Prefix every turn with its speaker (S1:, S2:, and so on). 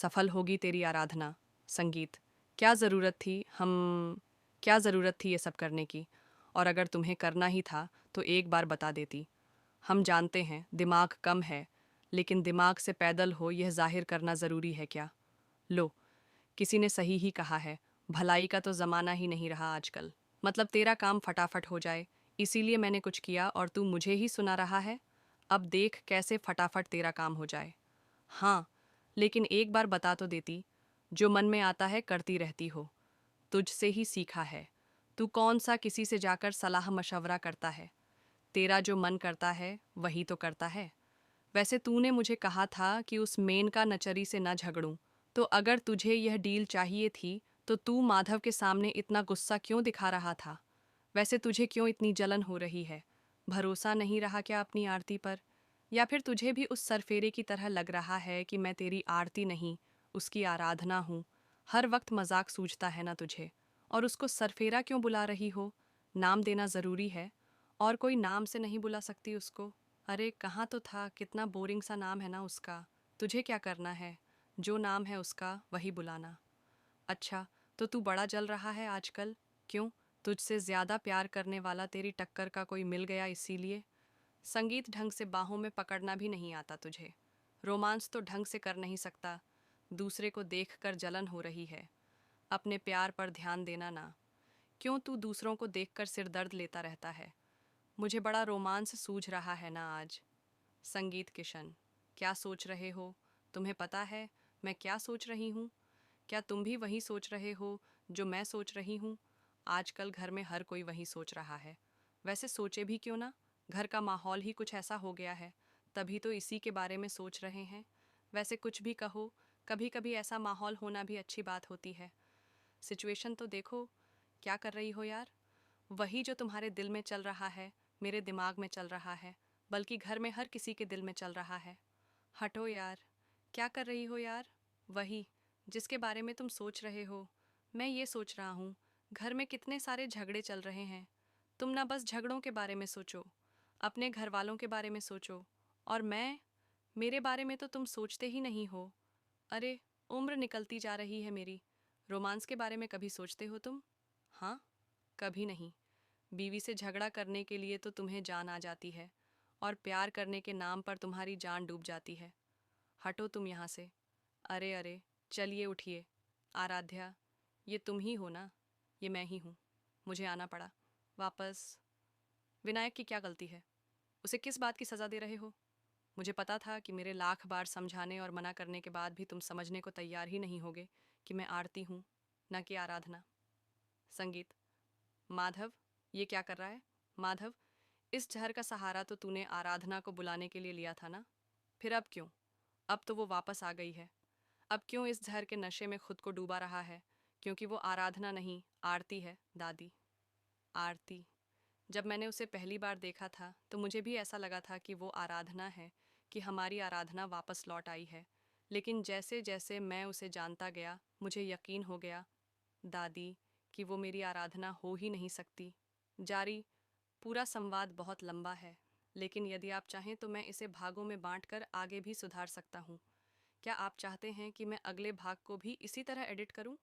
S1: सफल होगी तेरी आराधना। संगीत, क्या ज़रूरत थी क्या ज़रूरत थी ये सब करने की? और अगर तुम्हें करना ही था तो एक बार बता देती। हम जानते हैं दिमाग कम है, लेकिन दिमाग से पैदल हो यह जाहिर करना ज़रूरी है क्या? लो, किसी ने सही ही कहा है, भलाई का तो ज़माना ही नहीं रहा आजकल। मतलब तेरा काम फटाफट हो जाए, इसीलिए मैंने कुछ किया और तू मुझे ही सुना रहा है। अब देख कैसे फटाफट तेरा काम हो जाए। हाँ, लेकिन एक बार बता तो देती। जो मन में आता है करती रहती हो। तुझसे ही सीखा है। तू कौन सा किसी से जाकर सलाह मशवरा करता है। तेरा जो मन करता है वही तो करता है। वैसे तूने मुझे कहा था कि उस मेनका नचरी से न झगड़ूं, तो अगर तुझे यह डील चाहिए थी तो तू माधव के सामने इतना गुस्सा क्यों दिखा रहा था? वैसे तुझे क्यों इतनी जलन हो रही है? भरोसा नहीं रहा क्या अपनी आरती पर? या फिर तुझे भी उस सरफेरे की तरह लग रहा है कि मैं तेरी आरती नहीं, उसकी आराधना हूँ? हर वक्त मजाक सूझता है ना तुझे? और उसको सरफेरा क्यों बुला रही हो? नाम देना ज़रूरी है। और कोई नाम से नहीं बुला सकती उसको? अरे कहाँ तो था, कितना बोरिंग सा नाम है ना उसका। तुझे क्या करना है? जो नाम है उसका वही बुलाना। अच्छा, तो तू बड़ा जल रहा है आजकल? क्यों? तुझसे ज्यादा प्यार करने वाला तेरी टक्कर का कोई मिल गया इसीलिए? संगीत ढंग से बाहों में पकड़ना भी नहीं आता तुझे। रोमांस तो ढंग से कर नहीं सकता। दूसरे को देखकर जलन हो रही है। अपने प्यार पर ध्यान देना ना। क्यों तू दूसरों को देखकर सिर दर्द लेता रहता है? मुझे बड़ा रोमांस सूझ रहा है ना आज। संगीत किशन, क्या सोच रहे हो? तुम्हें पता है मैं क्या सोच रही हूँ? क्या तुम भी वही सोच रहे हो जो मैं सोच रही हूँ? आजकल घर में हर कोई वही सोच रहा है। वैसे सोचे भी क्यों ना, घर का माहौल ही कुछ ऐसा हो गया है, तभी तो इसी के बारे में सोच रहे हैं। वैसे कुछ भी कहो, कभी कभी ऐसा माहौल होना भी अच्छी बात होती है। सिचुएशन तो देखो, क्या कर रही हो यार? वही जो तुम्हारे दिल में चल रहा है, मेरे दिमाग में चल रहा है, बल्कि घर में हर किसी के दिल में चल रहा है। हटो यार, क्या कर रही हो यार? वही जिसके बारे में तुम सोच रहे हो, मैं ये सोच रहा हूँ। घर में कितने सारे झगड़े चल रहे हैं। तुम ना बस झगड़ों के बारे में सोचो, अपने घर वालों के बारे में सोचो। और मैं, मेरे बारे में तो तुम सोचते ही नहीं हो। अरे, उम्र निकलती जा रही है मेरी। रोमांस के बारे में कभी सोचते हो तुम? हाँ, कभी नहीं। बीवी से झगड़ा करने के लिए तो तुम्हें जान आ जाती है, और प्यार करने के नाम पर तुम्हारी जान डूब जाती है। हटो तुम यहाँ से। अरे अरे, चलिए उठिए। आराध्या, ये तुम ही हो ना? ये मैं ही हूँ। मुझे आना पड़ा वापस। विनायक की क्या गलती है? उसे किस बात की सज़ा दे रहे हो? मुझे पता था कि मेरे लाख बार समझाने और मना करने के बाद भी तुम समझने को तैयार ही नहीं होगे कि मैं आरती हूँ, न कि आराधना। संगीत, माधव, ये क्या कर रहा है? माधव, इस जहर का सहारा तो तूने आराधना को बुलाने के लिए लिया था ना? फिर अब क्यों? अब तो वो वापस आ गई है। अब क्यों इस जहर के नशे में खुद को डूबा रहा है? क्योंकि वो आराधना नहीं, आरती है दादी। आरती। जब मैंने उसे पहली बार देखा था तो मुझे भी ऐसा लगा था कि वो आराधना है, कि हमारी आराधना वापस लौट आई है। लेकिन जैसे जैसे मैं उसे जानता गया मुझे यकीन हो गया, दादी, कि वो मेरी आराधना हो ही नहीं सकती। जारी, पूरा संवाद बहुत लंबा है, लेकिन यदि आप चाहें तो मैं इसे भागों में बांटकर आगे भी सुधार सकता हूँ। क्या आप चाहते हैं कि मैं अगले भाग को भी इसी तरह एडिट करूँ?